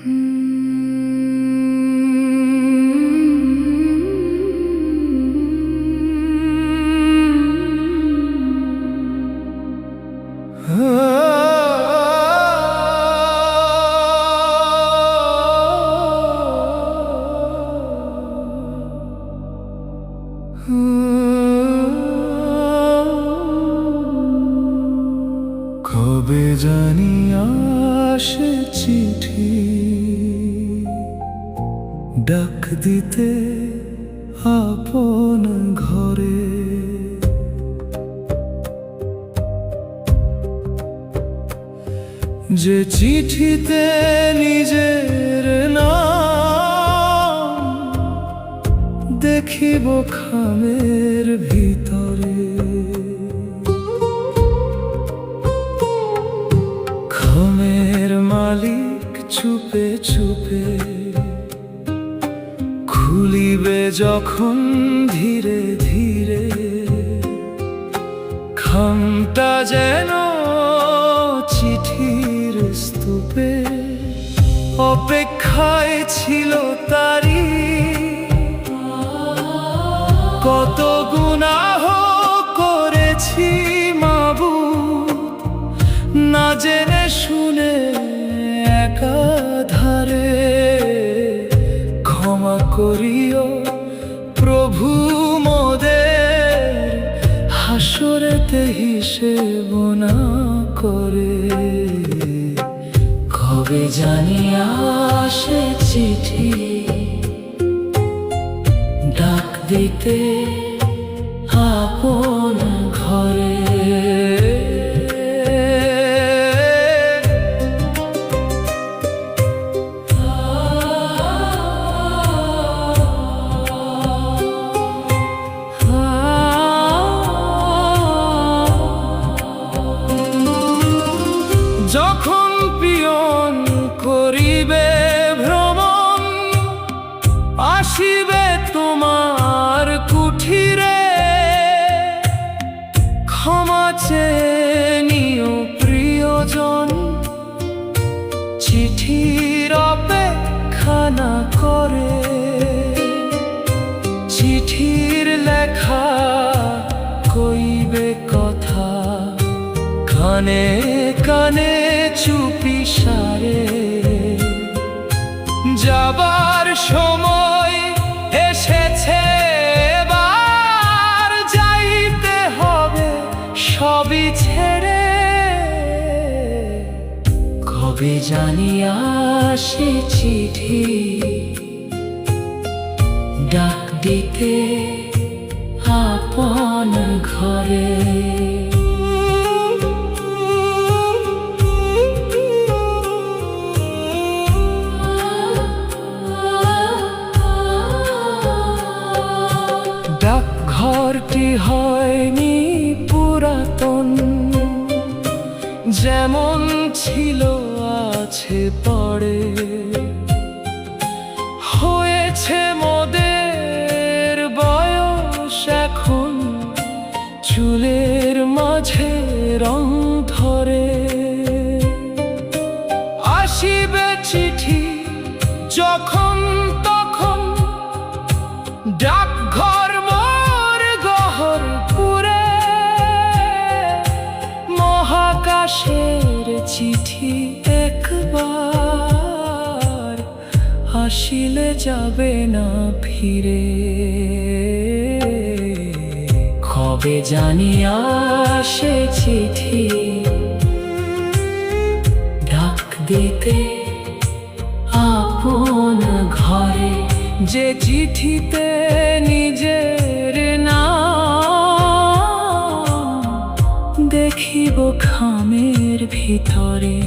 কবে জানি আসে চিঠি ডাক দিতে আপন ঘরে, যে চিঠিতে নিজের নাম দেখিব খামের ভিতরে। খামের মালিক চুপে চুপে খুলিবে যখন ধীরে ধীরে, খামটা যেন চিঠির স্তূপে অপেক্ষায় ছিল তারি। কত গুনাহ করেছি মাবুদ, না জেনে শুনে একাধারে। ক্ষমা করিও প্রভু মোদের, হাসরেতে হিসেব না করে। কবে জানি আসে চিঠি ডাক দিতে আপন ঘরে। যখন পিয়ন করিবে ভ্রমণ, আসিবে তোমার কুঠিরে। ক্ষমা চেয়ে নিও প্রিয়জন, চিঠির অপেক্ষা না করে। চিঠির লেখা কইবে কথা, কানে কানে চুপি সারে। যাবার সময় এসেছে, এবার যাইতে হবে সবই ছেড়ে। কবে জানি আসে চিঠি ডাক দিতে আপন ঘরে। ডাকঘরটি হয়নি পুরাতন, যেমন ছিল আছে পড়ে। হয়েছে মোদের বয়স এখন, চুলের মাঝে রং ধরে। আসিবে চিঠি যখন তখন, ডাকঘর মোর গহরপুরে। মহাকাশের চিঠি একবার আসিলে যাবে না ফিরে। কবে জানি আসে চিঠি ডাক দিতে আপন ঘরে, যে চিঠিতে নিজের নাম দেখিব খামের ভিতরে।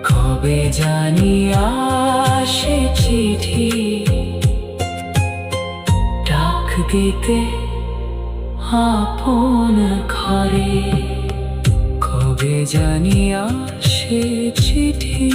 কবে জানি আসে চিঠি ডাক দিতে আপন ঘরে। কবে জানি আসে চিঠি।